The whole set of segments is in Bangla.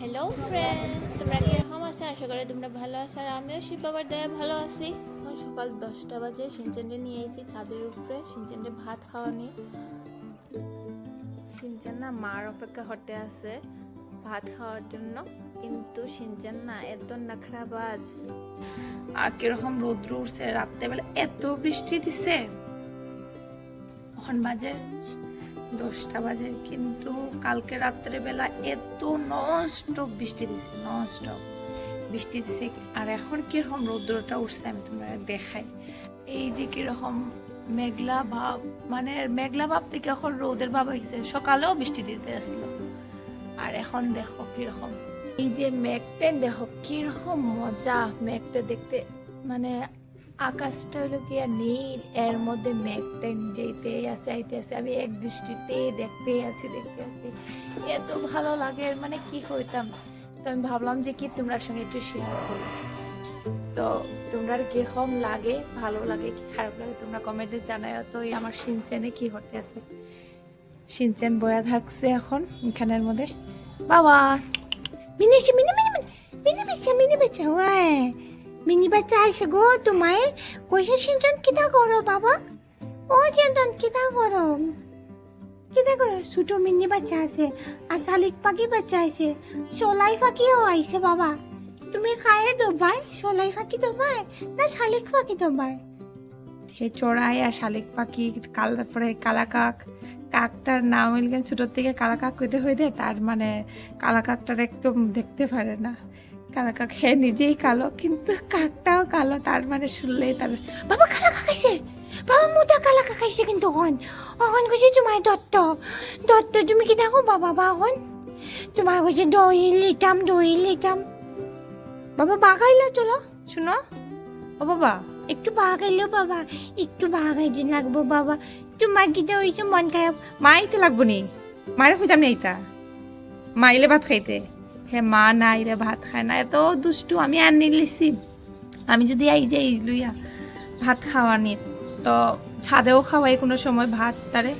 হ্যালো ফ্রেন্ডস, তোমরা কিরকম আছো? আশা করি তোমরা ভালো আছো, আর আমিও শিব বাবার দয়া ভালো আছি। এখন সকাল 10টা বাজে। সিনচানকে নিয়ে এসেছি ছাদের উপরে সিনচানকে ভাত খাওয়ানি। সিনচান না মার অপেক্ষা করতে আছে ভাত খাওয়ার জন্য, কিন্তু সিনচান না এত নাখরাবাজ। আর কিরকম রৌদ্র উঠছে, রাত্রেবেলা এত বৃষ্টি দিছে। এখন বাজে 10টা বাজে, কিন্তু কালকে রাত্রেবেলা এত ননস্টপ বৃষ্টি দিছে, ননস্টপ বৃষ্টি দিছে। আর এখন কিরকম রৌদ্রটা উঠছে আমি তোমরা দেখাই। এই যে কিরকম মেঘলা ভাব, মানে মেঘলা ভাব থেকে এখন রোদের ভাব হয়েছে। সকালেও বৃষ্টি দিতে আসলো, আর এখন দেখো কিরকম এই যে মেঘটা, দেখো কিরকম মজা মেঘটা দেখতে। মানে আকাশটা হলো কি আর নীল, এর মধ্যে মেঘটা যেতেই আছে আইতে আছে। আমি এক দৃষ্টিতে দেখতেই আছি। এত ভালো লাগে, মানে কি হইতাম। তো আমি ভাবলাম যে কি তোমরা সঙ্গে একটু শেয়ার করি। তো তোমরা কিরকম লাগে, ভালো লাগে কি খারাপ লাগে, তোমরা কমেন্টে জানাও। তো আমার সিনচেনে কি হতে আছে, সিনচেন বয়া থাকছে এখন এখানের মধ্যে। বাবা মিনি মিনি মিনি মিনি বাচ্চা ওয়াই মিনি বাচ্চা আইসে গো। তোমায় কইছে সিনচেন কিতা করো বাবা? ও চিন্তন কিতা করো, কিতা করো? ছোট মিনি বাচ্চা আছে, আর শালিক পাখি বাচ্চা আছে, সোলাই পাখিও আইছে বাবা। তুমি খায়ে দবাই সোলাই পাখি দবাই না শালিক পাখি দবাই? হে চড়াই আর শালিক পাখি, তারপরে কালাকাক। কাকটার নাম হইলে ছোটোর থেকে কালাকাক হইতে হইতে তার মানে কালাকাকটার একদম দেখতে পারে না। কালাকাক হে নিজেই কালো, কিন্তু কাকটাও কালো, তার মানে শুনলেই তার বাবা কালাকাক আইছে, বাবা মোটা কালাকাক আইছে। কিন্তু অহন কইছে তোমায় দত্ত দত্ত, তুমি কি দেখো বাবা? বাহন তোমার কইছে দই লিটাম। বাবা বাগাইলা চলো, শুনো ও বাবা, একটু বাগাইলো বাবা, একটু বাগাইতে লাগবো বাবা। তোমার কিটা হয়েছে মন খারাপ? মাইতে লাগবো নি, মারে হইতাম না এইটা, মাইলে ভাত খাইতে। হে মা না আইলে ভাত খায় না, এত দুষ্টু। আমি আর নিলিছি, আমি যদি এই যে লইয়া ভাত খাওয়ানি, তো ছাদেও খাওয়াই কোনো সময় ভাত তারে,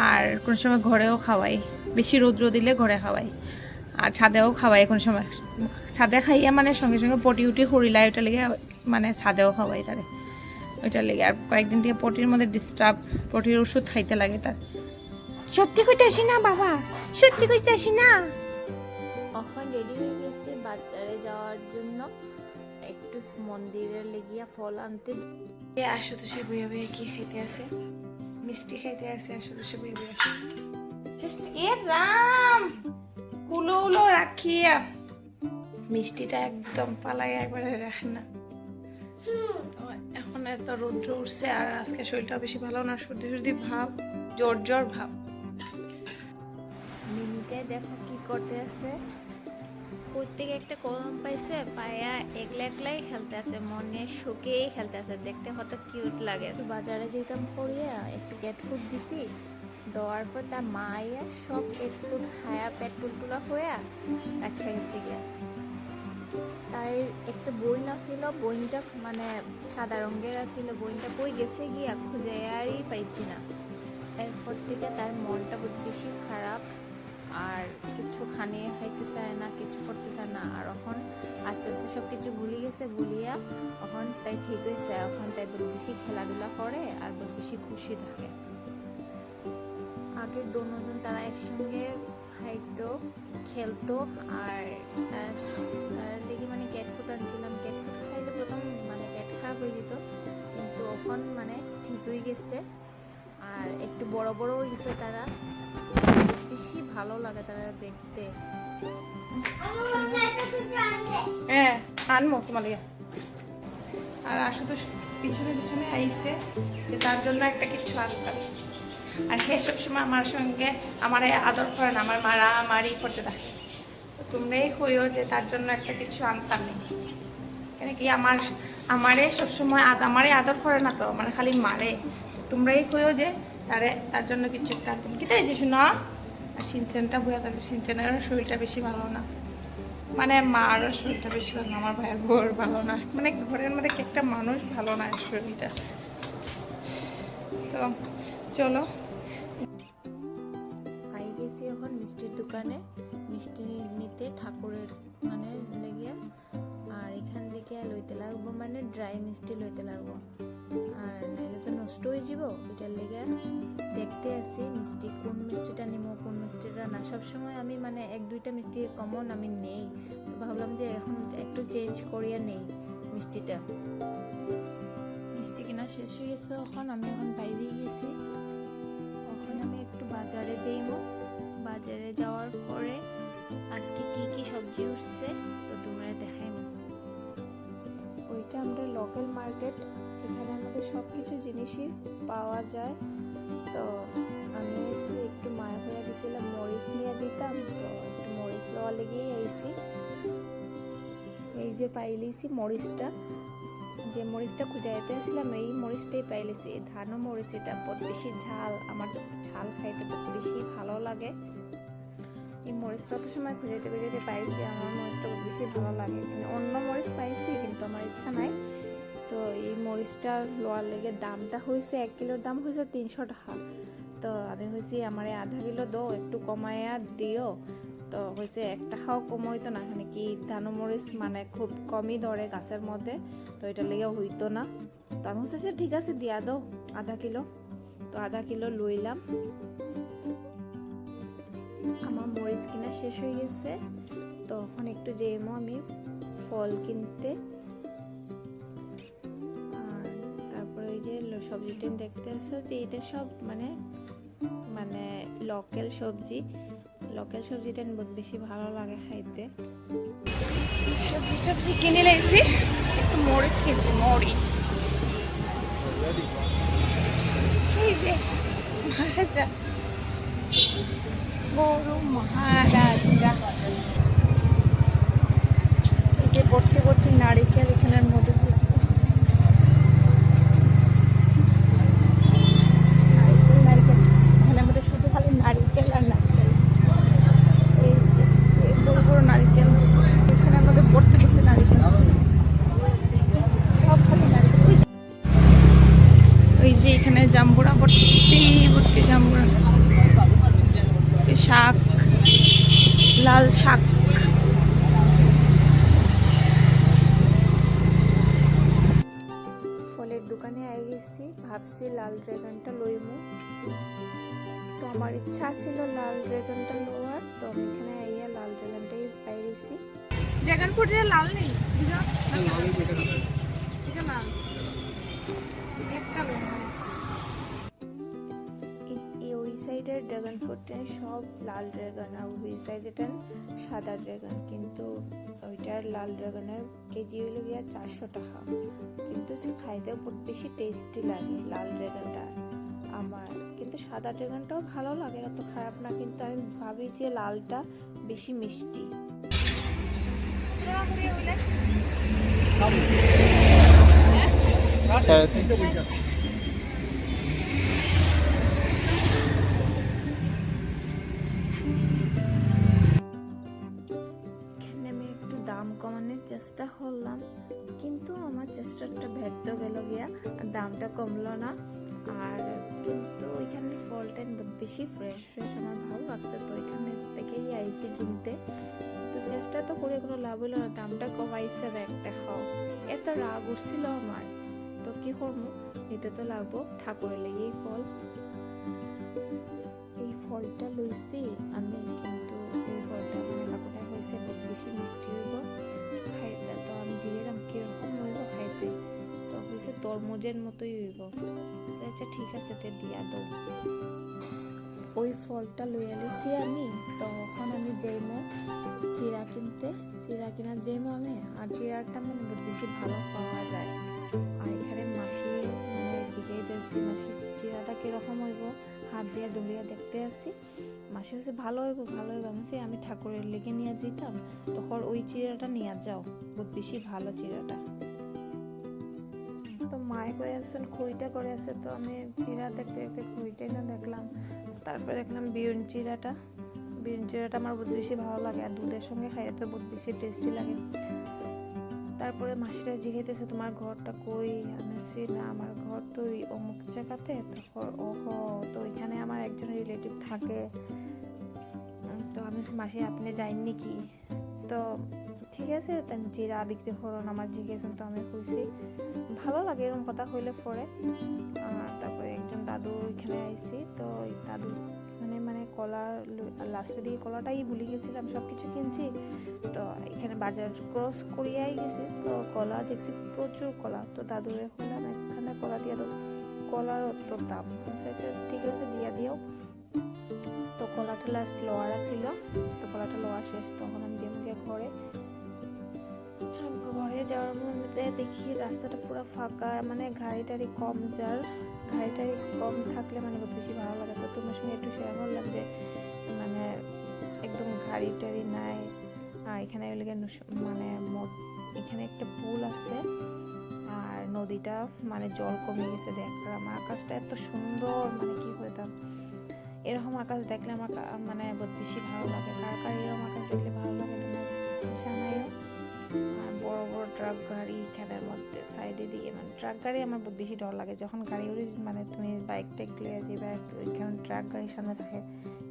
আর কোনো সময় ঘরেও খাওয়াই। বেশি রৌদ্র দিলে ঘরে খাওয়াই, আর ছাদেও খাওয়াই কোনো সময়। ছাদে খাইয়া মানে সঙ্গে সঙ্গে পটি উটি হরিলাই, ওটা লেগে মানে ছাদেও খাওয়াই তারে, ওইটার লেগে। আর কয়েকদিন থেকে পটির মধ্যে ডিস্টার্ব, পটির ওষুধ খাইতে লাগে তার। সত্যি কইতাছি না বাবা, সত্যি কইতাছি না। এখন রেডি হয়ে গেছে বাজারে যাওয়ার জন্য, একটু মন্দিরে লেগিয়া ফল আনতে। আশুতোষে বইয়া বইয়া কি খাইতে আছে, মিষ্টি খাইতে আছে আশুতোষে বইয়া বইয়া। এ রাম, কুলো উলো রাখিয়া মিষ্টিটা একদম পালাই একবারে রাখে না। এখন এত রৌদ্র উঠছে, আর আজকে শরীরটা বেশি ভালো না, সর্দি ভাব, জ্বর ভাব। মিনিতে দেখো কি করতে আছে, প্রত্যেকে একটা কলম পাইছে, পায়া একলাই খেলতে আছে, মনে সুখেই খেলতে আছে, দেখতে কত কিউট লাগে। বাজারে যেতাম করিয়া একটু ক্যাট ফুড দিছি, দেওয়ার পর তার মায়া সব ক্যাট ফুড খায়া পেট ফুলগুলো হইয়া রাখা গেছে গিয়া। তাই একটা বই না ছিল, বইটা মানে সাদা রঙের ছিল, বইটা বই গেছে গিয়া খুঁজে আরই পাইছি না। এরপর থেকে তার মনটা বহুত বেশি খারাপ, আর কিছু খাইতে চায় না, কিছু করতে চায় না। আর এখন আস্তে আস্তে সব কিছু ভুলে গেছে, ভুলিয়া এখন তাই ঠিক হয়েছে। এখন তাই বহুত বেশি খেলাধুলা করে আর বহুত বেশি খুশি থাকে। আগে দুজন তারা একসঙ্গে খাইতো, খেলতো, আর তার লেগে মানে ক্যাট ফুড আনছিলাম। ক্যাট ফুড খাইলে প্রথম মানে পেট খারাপ হয়ে যেত, কিন্তু এখন মানে ঠিক হয়ে গেছে, আর একটু বড় হয়ে গেছে তারা, বেশি ভালো লাগে তারা দেখতে। হ্যাঁ আনমো তোমার লিগে। আর আশুতোষ পিছনে আইছে যে তার জন্য একটা কিছু আনতাম। আর হে সবসময় আমার সঙ্গে আমার আদর করে না, আমার মারামারি করতে থাকে। তো তোমরাই কইও যে তার জন্য একটা কিছু আনতাম নেই, কেন কি আমারে সবসময় আমারে আদর করে না, তো আমার খালি মারে। তোমরাই কইও যে তার জন্য কিছু একটা আনতাম। কি তাই যে শুনো। আর সিনচেনটা বইয়া থাকে, সিনচেনের শরীরটা বেশি ভালো না, মানে মারও শরীরটা বেশি ভালো না, আমার ভাইয়ের বউর ভালো না, মানে ঘরের মধ্যে একটা মানুষ ভালো না শরীরটা। তো চলো আই গেছি এখন মিষ্টির দোকানে, মিষ্টি নিতে খাইতে ঠাকুরের মানে লেগে। আর এখান থেকে লইতে লাগবো মানে ড্রাই মিষ্টি লইতে লাগবো, আর নাইলে তো নষ্ট হয়ে যাব। এটার লেগে দেখতে আসি মিষ্টি কোন মিষ্টিটা নিমো কোন মিষ্টিটা না। সবসময় আমি মানে এক দুইটা মিষ্টি কমন আমি নেই, তো ভাবলাম যে এখন একটু চেঞ্জ করিয়া নেই মিষ্টিটা। মিষ্টি কিনা শেষ হয়ে গেছে, আমি এখন বাইরে গেছি। এখন আমি একটু বাজারে যাইবো। বাজারে যাওয়ার পরে আজকে কি কি সবজি উঠছে তো তোমরা দেখাইবো। ওইটা আমরা লোকাল মার্কেট, এখানে আমাদের সব কিছু জিনিসই পাওয়া যায়। তো আমি এসে একটু মায়া হয়ে দিয়েছিলাম মরিচ নিয়ে দিতাম, তো একটু মরিচ লওয়া লেগেই আইসি। এই যে পাইলিছি মরিচটা, যে মরিচটা খুঁজাইতে আসছিলাম এই মরিচটাই পাইলিছি। ধানো মরিচ, এটা বহুত বেশি ঝাল, আমার তো ঝাল খাইতে বহুত বেশি ভালো লাগে। এই মরিচটা তো সময় খুঁজাইতে খুঁজাইতে পাইছি, আমার মরিচটা বহুত বেশি ভালো লাগে। অন্য মরিচ পাইছি কিন্তু আমার ইচ্ছা নাই। তো এই মরিচটা লোয়ার লেগে দামটা হয়েছে 1 কিলোর দাম হয়েছে 300 টাকা। তো আমি হয়েছি আমার আধা কিলো দাও, একটু কমাইয়া দিও। তো হয়েছে 1 টাকাও কম হইতো না, এখানে কি ধানো মরিচ মানে খুব কমই ধরে গাছের মধ্যে, তো এটা লেগে হইতো না। তো আমি হচ্ছে ঠিক আছে দিয়া দাও আধা কিলো। তো আধা কিলো লইলাম। আমার মরিচ কিনা শেষ হয়ে গেছে, তখন একটু যেমো আমি ফল কিনতে। আর তারপরে এই যে সবজিটা দেখতে আসো যে এটা সব মানে মানে লোকাল সবজি। লোকাল সবজিটা বহুত বেশি ভালো লাগে খাইতে। সবজি কিনে লাইছি, একটু মরিচ কিনছি। মরিচ এই যে মহারাজা, বড় মহারাজা। এই যে ভর্তি ভর্তি নারিকেল এখানের মধ্যে, নারিকেল এখানের মধ্যে শুধু খালি নারিকেল আর নারিকেল। এই বড় বড় নারিকেল এখানের মধ্যে ভর্তি ভর্তি নারিকেল, সব খালি নারিকেল। ওই যে এখানে জাম্বুরা ভর্তি ভর্তি জাম্বুরা, শাক, লাল শাক। ফলের দোকানে আই গেছি, ভাবছি লাল ড্রাগনটা লইমু। তো আমার ইচ্ছা ছিল লাল ড্রাগনটা লোয়ার, তো আমি এখানে আইয়া লাল ড্রাগনটাই পাই গেছি। ড্রাগন ফ্রুটে লাল নেই, এটা লাল একটা ওই সাইডের ড্রাগন ফ্রুটটা সব লাল ড্রাগন, আর ওই সাইডেটা সাদা ড্রাগন। কিন্তু ওইটার লাল ড্রাগনের কেজি হইলে গিয়া 400 টাকা, কিন্তু খাইতে বহুত বেশি টেস্টি লাগে লাল ড্রাগনটা আমার। কিন্তু সাদা ড্রাগনটাও ভালো লাগে, অত খারাপ না, কিন্তু আমি ভাবি যে লালটা বেশি মিষ্টি। দাম কমানোর চেষ্টা করলাম, কিন্তু আমার চেষ্টাটা ব্যর্থ গেল গিয়া, দামটা কমলো না। আর কিন্তু ওইখানের ফলটা বেশি ফ্রেশ ফ্রেশ আমার ভালো লাগছে, তো এখানে থেকেই আইছি কিনতে। তো চেষ্টা তো করে কোনো লাভ হলো না, দামটা কমাইছে না একটা খাও। এত রাগ উঠছিল আমার, তো কি করবো, নিতে তো লাগবো, ঠাকুরের লেগে এই ফল। এই ফলটা লইছি আমি, কিন্তু এই ফলটা মানে কাকুটা হয়েছে বহুত বেশি মিষ্টি হইব খাইতে। তো আমি জিগেরাম কিরকম হইব খাইতে, তো হয়েছে তরমুজের মতোই হইব। আচ্ছা ঠিক আছে তে দিয়া দাও। ওই ফলটা লইয়া লইছি আমি, তখন আমি যাইমো চিরা কিনতে। চিরা কিনার যাইমো আমি, আর চিরাটা মানে বহুত বেশি ভালো পাওয়া যায়। আর এখানে মাসি মানে জিগাই দিয়েছি মাসি চিরাটা কিরকম হইব, হাত দিয়ে ধরিয়া দেখতে আসি। মাসি হচ্ছে ভালো হইব ভালো হইব, আমি ঠাকুরের লেগে নিয়ে যেতাম, তখন ওই চিরাটা নিয়ে যাও, বহুত বেশি ভালো চিরাটা। তো মায়ে করে আসছেন খইটা করে আছে, তো আমি চিরা দেখতে দেখতে খইটাই না দেখলাম। তারপরে দেখলাম বিউন চিরাটা। বিউন চিরাটা আমার বহুত বেশি ভালো লাগে, আর দুধের সঙ্গে খাইতে বহুত বেশি টেস্টি লাগে। তারপরে মাসিটা জিজ্ঞেস তোমার ঘরটা কই, আমি না আমার ঘর তো ওই অমুক জায়গাতে। তখন ওহো, তো ওইখানে আমার একজন রিলেটিভ থাকে, তো আমি বলছি, মাসি আপনি যাইননি কি? তো ঠিক আছে তাই জিরা বিক্রি করুন আমার জিজ্ঞেসন। তো আমি কইছি ভালো লাগে এরকম কথা কইলে পরে। তারপরে একজন দাদু এখানে আইছি, তো ওই দাদু এখানে মানে কলা লাস্টের দিকে কলাটাই ভুলে গেছিলাম, সব কিছু কিনছি। তো এখানে বাজার ক্রস করিয়াই গেছি, তো কলা দেখছি প্রচুর কলা। তো দাদুরে বললাম এখানে কলা দিয়ে দাও, কলার তো দাম। আচ্ছা ঠিক আছে দিয়া দিও। তো কলাটা লাস্ট লোয়ারা ছিল, তো কলাটা লোয়া শেষ। তখন আমি যেমকে ঘরে যাওয়ার মধ্যে দেখি রাস্তাটা পুরো ফাঁকা, মানে গাড়ি টাড়ি কম, যার গাড়ি টাড়ি কম থাকলে মানে বহুত বেশি ভালো লাগে। তো তোমার সঙ্গে একটু শেয়ার করলাম যে মানে একদম গাড়ি টাড়ি নাই। আর এখানে মানে এখানে একটা পুল আছে, আর নদীটা মানে জল কমে গেছে দেখলাম। আকাশটা এত সুন্দর, মানে কি হইতাম এরকম আকাশ দেখলে আমার মানে বহুত বেশি ভালো লাগে। কার কার এরকম আকাশ দেখলে ভালো লাগে তোমার জানাইও। বড় বড় ট্রাক গাড়ি এখানের মধ্যে সাইডে দিকে, মানে ট্রাক গাড়ি আমার বহুত বেশি ডর লাগে। যখন গাড়ি উড়ি মানে তুমি বাইক টাইক লিয়ে যাবে, ওইখানে ট্রাক গাড়ির সামনে থাকে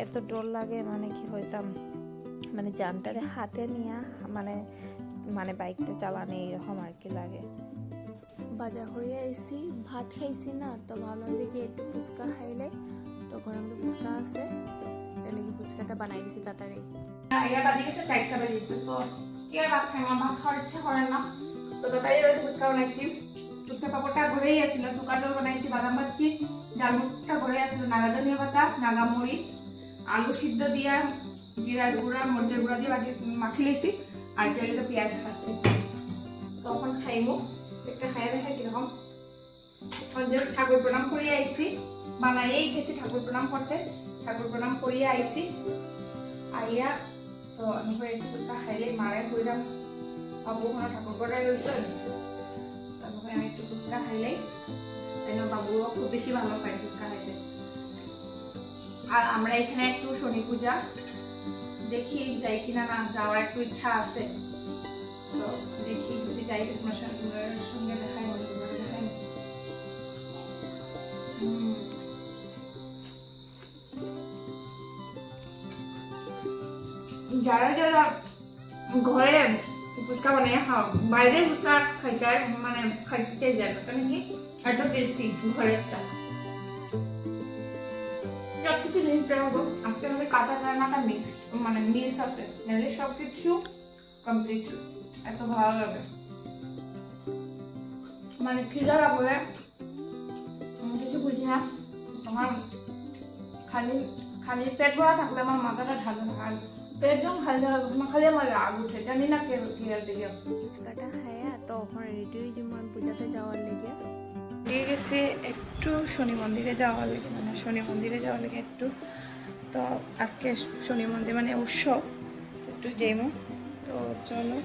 এত ডর লাগে, মানে কি হইতাম মানে জানটারে হাতে নিয়ে মানে মানে বাইকটা চালানো এরকম আর কি লাগে। বাজার করে আইসি, ভাত খাইছি না, তো ভাবলাম যে কি একটু ফুচকা খাইলে, তো গরম ফুচকা আছে, তাহলে কি ফুচকাটা বানাই দিছি তাড়াতাড়ি। ইয়া বাজে গেছে 4টা বেজে গেছে, তো কে ভাত খাই, আমার ভাত খাওয়ার ইচ্ছা করে না। তো তাড়াতাড়ি ফুচকা বানাইছি। ফুচকা পাপড়টা ঘরেই আছিল, চুকাটোর বানাইছি, বাদাম ভাজছি, ডালমুটটা ঘরে আছিল, নাগা ধনিয়া পাতা, নাগা মরিচ, আলু সিদ্ধ দিয়া জিরার গুঁড়া মরিচের গুঁড়া দিয়ে মাখি লেছি, আর তেলে পেঁয়াজ খাচ্ছি। তখন খাইমু, একটা খাইয়া দেখাই কিরকম। ঠাকুর প্রণাম করিয়ে আইছি, বানাইয়েই গেছি ঠাকুর প্রণাম করতে। ঠাকুর প্রণাম করিয়ে আইছি, আইয়া তো আমি একটু ফুচকা খাইলে মারে কইলাম বাবু ওখানে ঠাকুর করাই রয়েছে, তারপরে আমি একটু ফুচকা খাইলেই কেন বাবুও খুব বেশি ভালো পায় ফুচকা খাইতে। আর আমরা এখানে একটু শনি পূজা দেখি যাই কিনা, না যাওয়ার একটু ইচ্ছা আছে। তো দেখি যদি যাই তোমার সঙ্গে দেখাই, দেখাই। যারা যারা ঘরে ফুচকা বানিয়ে খাও, বাইরে ফুচকা খাইতে মানে খাইতে যায় না, কারণ কি এত টেস্টি ঘরেরটা। সবকিছু জিনিস দেওয়া হবো আজকে, আমাদের কাঁচা চানাটা মিক্স মানে মিক্স আছে, নাহলে সবকিছু কমপ্লিট। এত ভালো লাগে, মানে খিদা লাগলে আমি কিছু বুঝি না, আমার খালি খালি পেট ভরা থাকলে আমার মাথাটা ঢালে না, আর পেট যখন খালি থাকা তখন খালি আমার রাগ উঠে, জানি না কে আর দিকে। ফুচকাটা খাইয়া তো ওখানে রেডি হয়ে যাবো আমি পূজাতে যাওয়ার লেগে। দিয়ে গেছে একটু শনি মন্দিরে যাওয়ার লেগে, মানে শনি মন্দিরে যাওয়ার লেগে একটু। তো আজকে শনি মন্দির মানে উৎসব, একটু যাইমু। তো চলো।